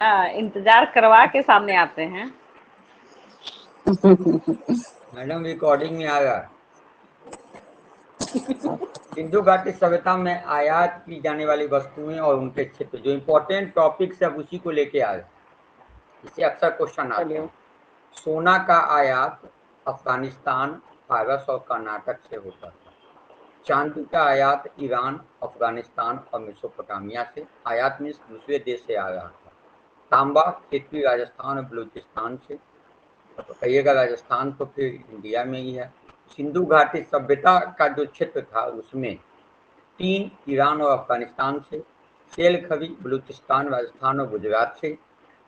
इंतजार करवा के सामने आते हैं। मैडम रिकॉर्डिंग में आया। सिंधु घाटी सभ्यता में आयात की जाने वाली वस्तुएं और उनके क्षेत्र, जो इम्पोर्टेंट टॉपिक्स है उसी को लेके आए। इससे अक्सर क्वेश्चन आते हैं। सोना का आयात अफगानिस्तान, फारस और कर्नाटक से होता था। चांदी का आयात ईरान, अफगानिस्तान और मेसोपोटामिया से, आयात में दूसरे देश से आ रहा था। तांबा खेती राजस्थान और बलूचिस्तान से, तो कहिएगा राजस्थान तो फिर इंडिया में ही है। सिंधु घाटी सभ्यता का जो क्षेत्र था उसमें टीन ईरान और अफगानिस्तान से, तेल खबी बलूचिस्तान, राजस्थान और गुजरात से,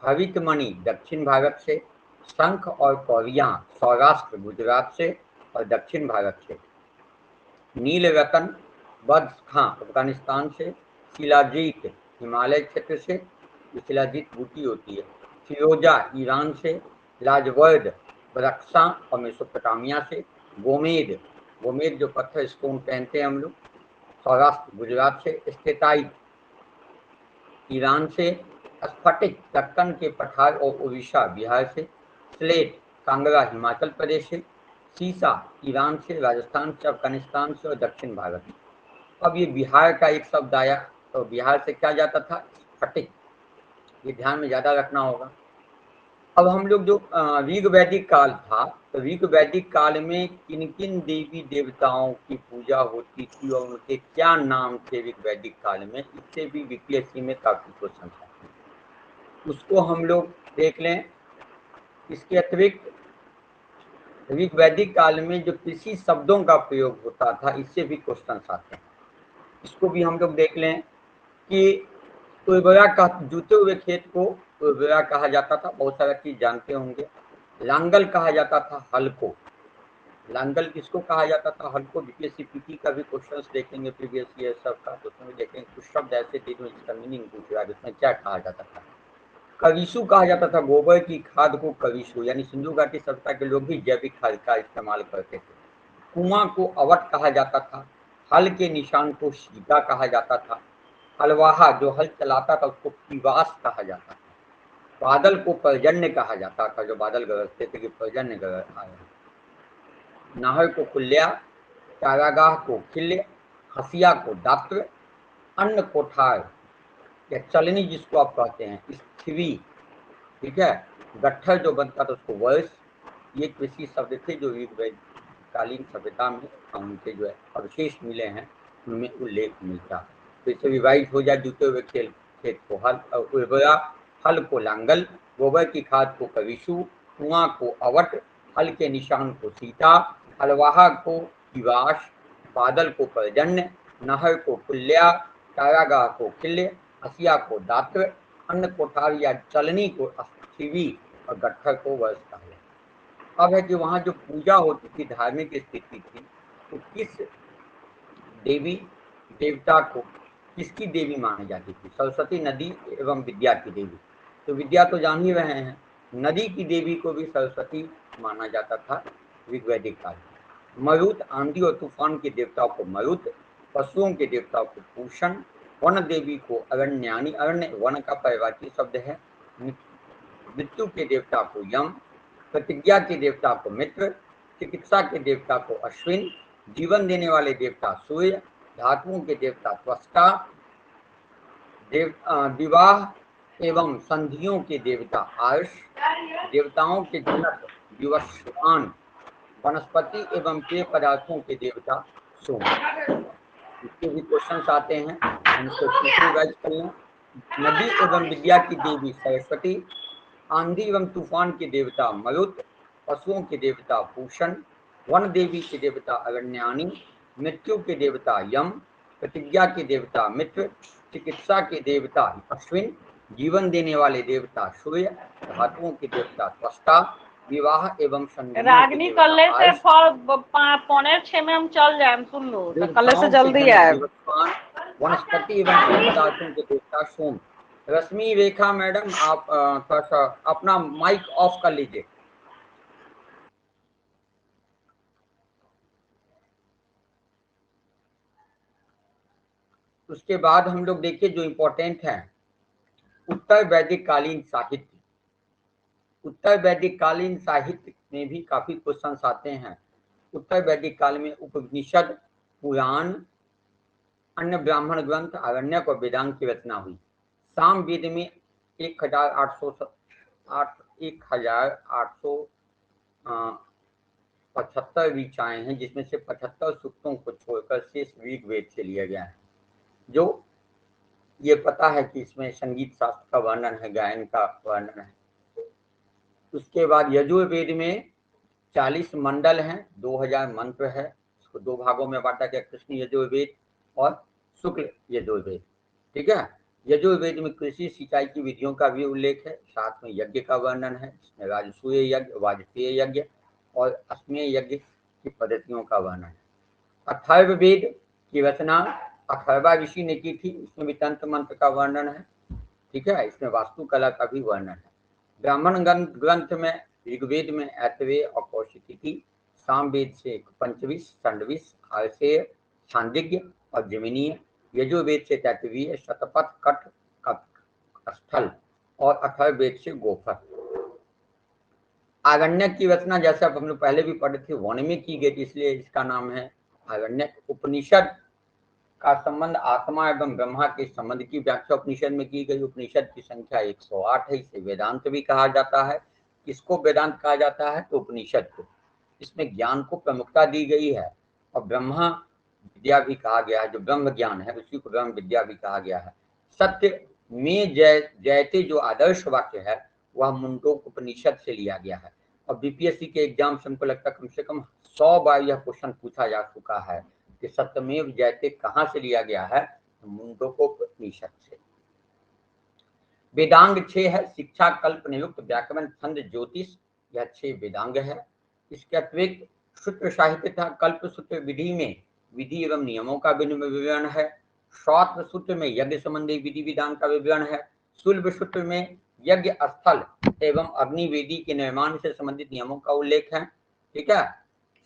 हरित मणि दक्षिण भारत से, शंख और कौरियां सौराष्ट्र गुजरात से और दक्षिण भारत से, नील रतन बद्र खां अफगानिस्तान से, शिलाजीत हिमालय क्षेत्र से, शिलाजीत बूटी होती है, फिरोजा ईरान से, लाजवर्द बरक्सा और मेसोपोटामिया से, गोमेद गोमेद जो पत्थर स्टोन पहनते हैं हम लोग, सौराष्ट्र गुजरात से, स्टेटाइट ईरान से, स्फटिक दक्कन के पठार और उड़ीसा बिहार से, स्लेट कांगड़ा हिमाचल प्रदेश से, सीसा ईरान से, राजस्थान से, अफगानिस्तान से और दक्षिण भारत से। अब ये बिहार का एक शब्द आया, तो बिहार से क्या जाता था? स्फटिक। ये ध्यान में ज्यादा रखना होगा। अब हम लोग जो ऋग वैदिक काल था, तो ऋग वैदिक काल में किन किन देवी देवताओं की पूजा होती थी और उनके क्या नाम थे ऋग वैदिक काल में, इससे भी बीपीएससी में काफी क्वेश्चन आते हैं, उसको हम लोग देख लें। इसके अतिरिक्त ऋग वैदिक काल में जो कृषि शब्दों का प्रयोग होता था, इससे भी क्वेश्चन आते हैं, इसको भी हम लोग देख लें कि उर्वरा का जूते हुए खेत को उर्वरा कहा जाता था, बहुत सारा चीज जानते होंगे। लांगल कहा जाता था हल को, लांगल किसको कहा जाता था? हल को। बीपीएससी पीटी का भी क्वेश्चंस देखेंगे प्रीवियस ईयर सब का, तो उसमें देखेंगे कुछ शब्द ऐसे थे जो इसका मीनिंग पूछ रहा है, उसमें क्या कहा जाता था? कविसु कहा जाता था गोबर की खाद को कविसु, यानी सिंधु घाटी सभ्यता के लोग भी जैविक खाद का इस्तेमाल करते थे। कुआं को अवट कहा जाता था, हल के निशान को सीधा कहा जाता था, हलवाहा जो हल चलाता था उसको पिवास कहा जाता था, बादल को पर्जन्य कहा जाता था, जो बादल गरजते थे कि पर्जन्य आया, नाहर को कुल्या, चारागाह को किल्य, हसिया को दात्र, अन्न कोठार या चलनी जिसको आप कहते हैं स्थिवी, ठीक है, गट्ठर जो बनता था उसको वर्ष। ये कृषि शब्द थे जो कालीन सभ्यता में उनके जो है अवशेष मिले हैं, उनमें उल्लेख मिलता है। तो इसे रिवाइज हो जाए, जूते हुए खेत को हल, उर्वरा हल को लांगल, गोबर की खाद को कविशु, कुआं को अवट, हल के निशान को सीता, हलवाहा को दिवाश, बादल को पर्जन्य, नहर को कुल्या, चारागाह को किल्य, हसिया को दात्र, अन्न कोठार या चलनी को स्थिवी और गट्ठर को वर्ष कहा जाता। अब है कि वहां जो पूजा होती थी, धार्मिक स्थिति थी, तो किस देवी देवता को किसकी देवी मानी जाती थी? सरस्वती नदी एवं विद्या की देवी। तो विद्या तो जान ही रहे हैं, नदी की देवी को भी सरस्वती माना जाता था ऋग्वैदिक काल में। मरुत आंधी और तूफान के देवताओं को मरुत, पशुओं के देवताओं को पूषण, वन देवी को अरण्यानी, अरण्य वन का पर्वतीय शब्द है, मृत्यु के देवता को यम, प्रतिज्ञा के देवता को मित्र, चिकित्सा के देवता को अश्विन, जीवन देने वाले देवता सूर्य, धातुओं के देवता त्वष्टा, विवाह एवं संधियों के देवता आर्ष, देवताओं के जनक विवस्वान, वनस्पति एवं पेय पदार्थों के देवता सोम। इसके भी क्वेश्चन आते हैं, हम इसको रिवाइज कर लें। नदी एवं विद्या की देवी सरस्वती, आंधी एवं तूफान के देवता मरुत, पशुओं के देवता पूषण, वन देवी के देवता अरण्यानी, मृत्यु के देवता यम, प्रतिज्ञा के देवता मित्र, चिकित्सा के देवता अश्विन, जीवन देने वाले देवता सूर्य, धातुओं के देवता त्वष्टा, विवाह एवं रागनी कल से 5:45 में हम चल जाए, सुन लो तो कल से जल्दी आए। वनस्पति एवं पेय पदार्थों के देवता सोम। रश्मि रेखा मैडम, आप थोड़ा सा अपना माइक ऑफ कर लीजिए। उसके बाद हम लोग देखिए जो इम्पोर्टेंट है उत्तर वैदिक कालीन साहित्य, उत्तर वैदिक कालीन साहित्य में भी काफी क्वेश्चन आते हैं। उत्तर वैदिक काल में उपनिषद, पुराण, अन्य ब्राह्मण ग्रंथ, आरण्यक और वेदांत की रचना हुई। सामवेद में 1875 ऋचाएं हैं, जिसमें से 75 सूक्तों को छोड़कर शेष ऋग्वेद से लिया गया है। जो ये पता है कि इसमें संगीत शास्त्र का वर्णन है, गायन का वर्णन है। उसके बाद यजुर्वेद में 40 मंडल हैं, 2000 मंत्र है। इसको दो भागों में बांटा गया, कृष्ण यजुर्वेद और शुक्ल यजुर्वेद। ठीक है। यजुर्वेद में कृषि सिंचाई की विधियों का भी उल्लेख है, साथ में यज्ञ का वर्णन है। इसमें राजसूय यज्ञ, वाजपेय यज्ञ और अश्वमेध यज्ञ की पद्धतियों का वर्णन है। अथर्ववेद की रचना अथर्वा ऋषि ने की थी, इसमें भी तंत्र मंत्र का वर्णन है। ठीक है। इसमें वास्तुकला का भी वर्णन है। ब्राह्मण ग्रंथ में ऋग्वेद में ऐतरेय और कौशिकी, सामवेद से पंचविश, षंडविश, आर्षेय, छांदिज्य और जमीनीय, यजुर्वेद से तैतवीय, शतपथ, कट, स्थल और अथर्ववेद से गोफर। आरण्यक की रचना जैसे आप हम लोग पहले भी पढ़े थे, वन में की गई, इसलिए इसका नाम है आरण्यक। उपनिषद का संबंध आत्मा एवं ब्रह्मा के संबंध की व्याख्या उपनिषद में की गई। उपनिषद की संख्या 108 है। इसे वेदांत भी कहा जाता है। किसको वेदांत कहा जाता है? तो उपनिषद को। इसमें ज्ञान को प्रमुखता दी गई है और ब्रह्मा विद्या भी कहा गया है। जो ब्रह्म ज्ञान है उसी को ब्रह्म विद्या भी कहा गया है। सत्य में जयते जो आदर्श वाक्य है वह मुंडोक उपनिषद से लिया गया है। और बीपीएससी के एग्जाम से हमको लगता है कम से कम 100 बार यह क्वेश्चन पूछा जा चुका है कि सत्यमेव जयते कहाँ से लिया गया है? मुंडकोपनिषद से। वेदांग 6 है, शिक्षा, कल्प, निरुक्त, व्याकरण, छंद, ज्योतिष, यह 6 वेदांग है। इसके अतिरिक्त सूत्र साहित्य था। कल्प सूत्र विधि में विधि एवं नियमों का विवरण है। श्रौत सूत्र में यज्ञ संबंधी विधि विधान का विवरण है। शुल्ब सूत्र में यज्ञ स्थल एवं अग्निवेदी के निर्माण से संबंधित नियमों का उल्लेख है। ठीक है।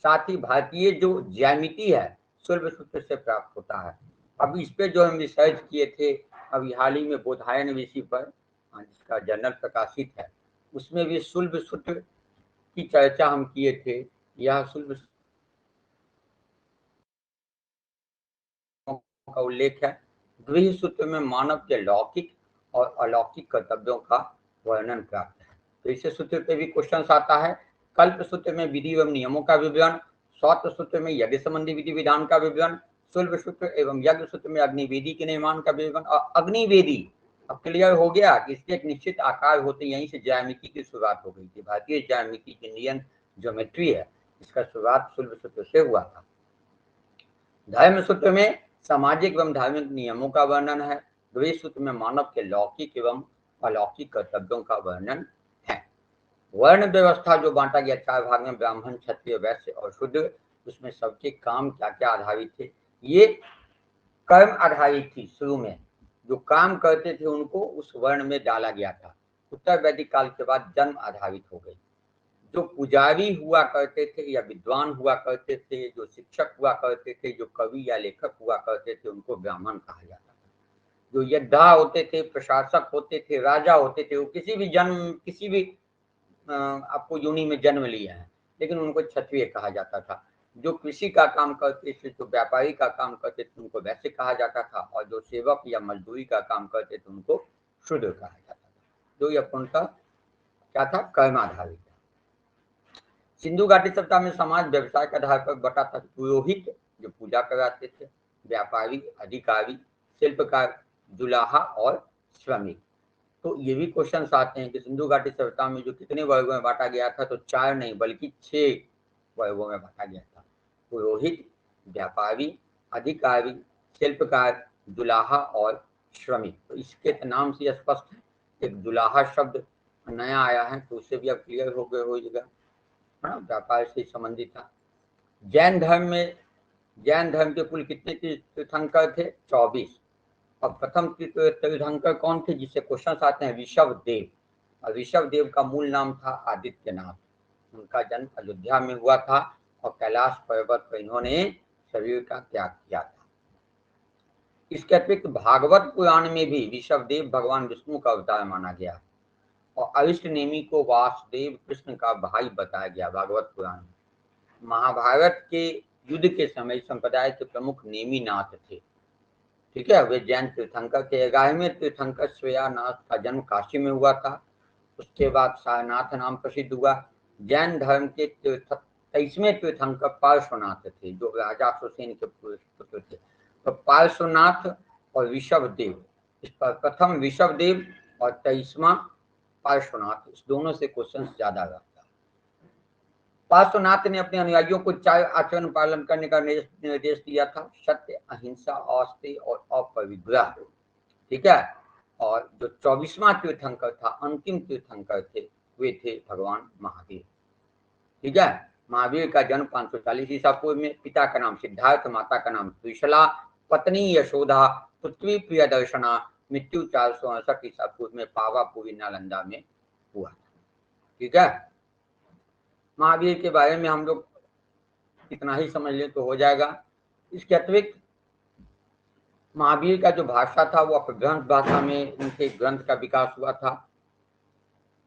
साथ ही भारतीय जो ज्यामिति है शुल्ब सूत्र से प्राप्त होता है। अब इस पे जो हम रिसर्च किए थे अभी हाल ही में बोधायन विषय पर, जिसका जर्नल प्रकाशित है, उसमें भी शुल्ब सूत्र की चर्चा हम किए थे। यह शुल्ब का उल्लेख है। गृह सूत्र में मानव के लौकिक और अलौकिक कर्तव्यों का वर्णन प्राप्त है। तो इसे सूत्र पे भी क्वेश्चन आता है। कल्प सूत्र में विधि एवं नियमों का विवरण, श्रौत सूत्र में यज्ञ संबंधी विधि विधान का विवरण, शुल्ब सूत्र एवं यज्ञ सूत्र में अग्निवेदी के निर्माण का विवरण। और अग्निवेदी अब क्लियर हो गया कि इसके एक निश्चित आकार होते, यहीं से ज्यामिति की शुरुआत हो गई थी। भारतीय ज्यामिति, इंडियन ज्योमेट्री है, इसका शुरुआत शुल्ब सूत्र से हुआ था। धर्म सूत्र में सामाजिक एवं धार्मिक नियमों का वर्णन है। गृह सूत्र में मानव के लौकिक एवं अलौकिक कर्तव्यों का वर्णन है। वर्ण व्यवस्था जो बांटा गया 4 भाग में, ब्राह्मण, क्षत्रिय, वैश्य और शूद्र, उसमें सबके काम क्या क्या आधारित थे? ये कर्म आधारित थी। शुरू में जो काम करते थे उनको उस वर्ण में डाला गया था। उत्तर वैदिक काल के बाद जन्म आधारित हो गई। जो पुजारी हुआ करते थे या विद्वान हुआ करते थे, जो शिक्षक हुआ करते थे, जो कवि या लेखक हुआ करते थे, उनको ब्राह्मण कहा जाता था। जो योद्धा होते थे, प्रशासक होते थे, राजा होते थे, वो किसी भी आपको योनि में जन्म लिए हैं, लेकिन उनको क्षत्रिय कहा जाता था। जो कृषि का काम करते थे, जो व्यापारी का काम करते थे, उनको वैश्य कहा जाता था। और जो सेवक या मजदूरी का काम करते थे उनको शूद्र कहा जाता था। जो यह पूर्णतः क्या था? कर्माधारित। सिंधु घाटी सभ्यता में समाज व्यवसाय के आधार पर बटा था। पुरोहित जो पूजा कराते थे, व्यापारी, अधिकारी, शिल्पकार, जुलाहा और श्रमिक। तो ये भी क्वेश्चन आते हैं कि सिंधु घाटी सभ्यता में जो कितने वर्गों में बांटा गया था? तो 4 नहीं बल्कि 6 वर्गों में बांटा गया था। पुरोहित, व्यापारी, अधिकारी, शिल्पकार, जुलाहा और श्रमिक। तो इसके नाम से स्पष्ट है। एक जुलाहा शब्द नया आया है, तो उससे भी अब क्लियर हो गए होगा, व्यापार से संबंधित था। जैन धर्म के कुल कितने तीर्थंकर थे? 24। और प्रथम तीर्थंकर कौन थे जिससे क्वेश्चन आते हैं? ऋषभ देव। और ऋषभ देव का मूल नाम था आदित्यनाथ। उनका जन्म अयोध्या में हुआ था और कैलाश पर्वत पर इन्होंने शरीर का त्याग किया था। इसके अतिरिक्त भागवत पुराण में भी ऋषभदेव भगवान विष्णु का अवतार माना गया और अरिष्ट नेमि को वासुदेव कृष्ण का भाई बताया गया भागवत पुराण में। महाभारत के युद्ध के समय संप्रदाय के प्रमुख नेमिनाथ थे, ठीक है। वे जैन तीर्थंकर के 11वें तीर्थंकर श्रेयानाथ का जन्म काशी में हुआ था। उसके बाद सारनाथ नाम प्रसिद्ध हुआ। जैन धर्म के 23वें तीर्थंकर पार्श्वनाथ थे, जो राजा सुसेन के पुत्र थे। तो पार्श्वनाथ और ऋषभदेव, इस पर प्रथम ऋषभदेव और 23वां पार्श्वनाथ, इस दोनों से क्वेश्चन ज्यादा रहता है। पार्श्वनाथ ने अपने अनुयायियों को 4 आचरण पालन करने का निर्देश दिया था: सत्य, अहिंसा, औस्तेय और अपरिग्रह, ठीक है। और जो 24वां तीर्थंकर था, अंतिम तीर्थंकर थे, वे थे भगवान महावीर, ठीक है। महावीर का जन्म 540 ईसा पूर्व में। पिता का नाम सिद्धार्थ, माता का नाम त्रिशला, पत्नी यशोदा, पुत्री प्रियदर्शना। मृत्यु 468 ईसा पूर्व में पावापुरी नालंदा में हुआ, ठीक है। महावीर के बारे में हम लोग इतना ही समझ लें तो हो जाएगा। इसके अतिरिक्त महावीर का जो भाषा था वो अपभ्रंश भाषा में उनके ग्रंथ का विकास हुआ था।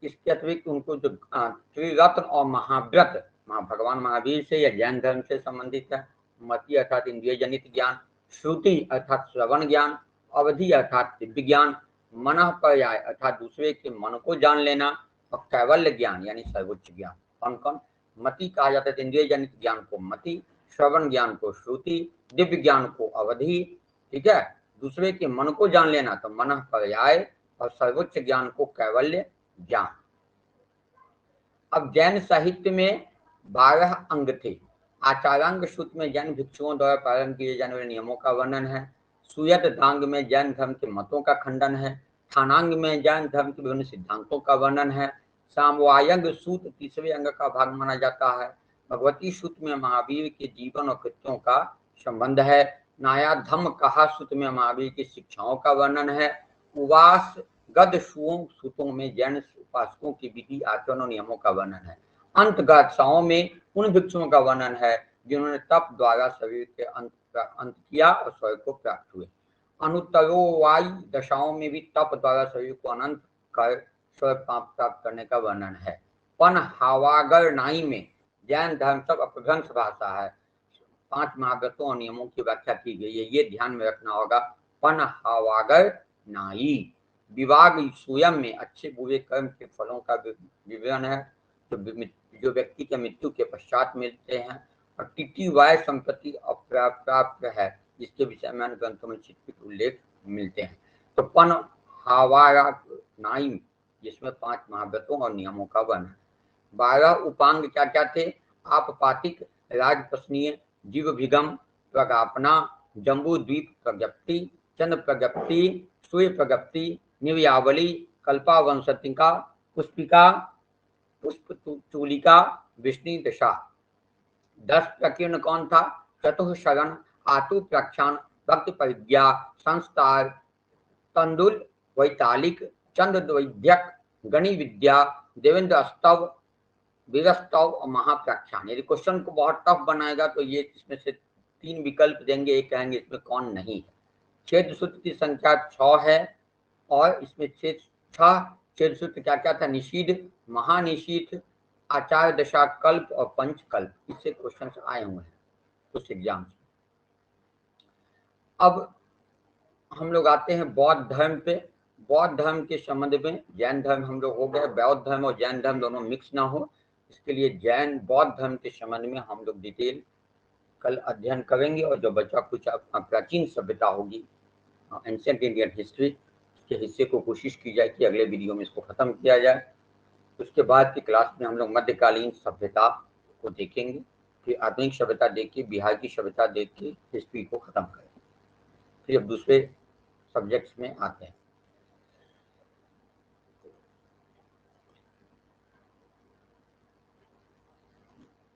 इसके अतिरिक्त उनको जो त्रिरत्न और महाव्रत भगवान महावीर से या जैन धर्म से संबंधित है। मति अर्थात इंद्रिय जनित ज्ञान, श्रुति अर्थात श्रवण ज्ञान, अवधि अर्थात दिव्य ज्ञान, मनः पर्याय अर्थात दूसरे के मन को जान लेना, और कैवल्य ज्ञान यानी सर्वोच्च ज्ञान। कौन कौन? मति कहा जाता है इंद्रिय जनित ज्ञान को मति, श्रवण ज्ञान को श्रुति, दिव्य ज्ञान को अवधि, ठीक है। दूसरे के मन को जान लेना तो मनः पर्याय, और सर्वोच्च ज्ञान को कैवल्य ज्ञान। अब जैन साहित्य में 12 अंग थे। आचारांग सूत्र में जैन भिक्षुओं द्वारा पालन किए जाने वाले नियमों का वर्णन है। सुयत दांग में जैन धर्म के मतों का खंडन है। थानांग में जैन धर्म के विभिन्न सिद्धांतों का वर्णन है। सामवायंग सूत्र तीसरे अंग का भाग माना जाता है। भगवती सूत्र में महावीर के जीवन और कृत्यों का संबंध है। नायाधम कहा सूत्र में महावीर की शिक्षाओं का वर्णन है। उवास गद सूत्रों में जैन उपासकों की विधि आचरण और नियमों का वर्णन है। अंत गाथाओं में उन भिक्षुओं का वर्णन है जिन्होंने तप द्वारा शरीर के अंत किया और स्वर्ग को प्राप्त हुए। अनुत्तरोवाई दशाओं में भी तप द्वारा शरीर को अनंत कर स्वर्ग प्राप्त करने का वर्णन है। पन हावागर नाई में जैन धर्म सब अपभ्रंश भाषा है। 5 महाव्रतों और नियमों की व्याख्या की गई है, ये ध्यान में रखना होगा। पन हावागर नाई विभाग स्वयं में अच्छे बुरे कर्म के फलों का विवरण है, जो व्यक्ति के मृत्यु के पश्चात मिलते हैं। और टिटी वाय संपत्ति अप्राप्त है, जिसके विषय में अन्य ग्रंथों में चित्रित उल्लेख मिलते हैं। तो पन हावारा नाई जिसमें 5 महाव्रतों और नियमों का वर्णन। 12 उपांग क्या क्या थे? आपपातिक, राजपसनीय, जीवभिगम, प्रगापना, जम्बू द्वीप प्रज्ञप्ति, चंद्र प्रज्ञप्ति, सूर्य प्रज्ञप्ति, निव्यावली, कल्पावंशतिका, पुष्पिका, पुष्पचूलिका, विष्णु दशा। 10 प्रकीर्ण कौन था? चतुःशरण, आतु प्रख्यान, भक्ति परिज्ञा, संस्कार, तंदुल, वैतालिक, चंद्र वैद्यक, गणि विद्या, देवेंद्र स्तव, वीरस्तव और महाप्रख्यान। यदि क्वेश्चन को बहुत टफ बनाएगा तो ये इसमें से 3 विकल्प देंगे, एक कहेंगे इसमें कौन नहीं है। छेद सूत्र की संख्या 6 है और इसमें 6 छेद सूत्र क्या क्या था? निषीध, महानिषीध, आचार दशा कल्प और पंचकल्प। इससे क्वेश्चन आए हुए हैं कुछ एग्जाम में। अब हम लोग आते हैं बौद्ध धर्म पे। बौद्ध धर्म के संबंध में जैन धर्म हम लोग हो गए, बौद्ध धर्म और जैन धर्म दोनों मिक्स ना हो, इसके लिए जैन बौद्ध धर्म के संबंध में हम लोग डिटेल कल अध्ययन करेंगे। और जो बचा कुछ प्राचीन सभ्यता होगी, एंशिएंट इंडियन हिस्ट्री के हिस्से को कोशिश की जाए कि अगले वीडियो में इसको खत्म किया जाए। उसके बाद की क्लास में हम लोग मध्यकालीन सभ्यता को देखेंगे, फिर आधुनिक सभ्यता देख के, बिहार की सभ्यता देख के हिस्ट्री को खत्म करेंगे। फिर अब दूसरे सब्जेक्ट्स में आते हैं।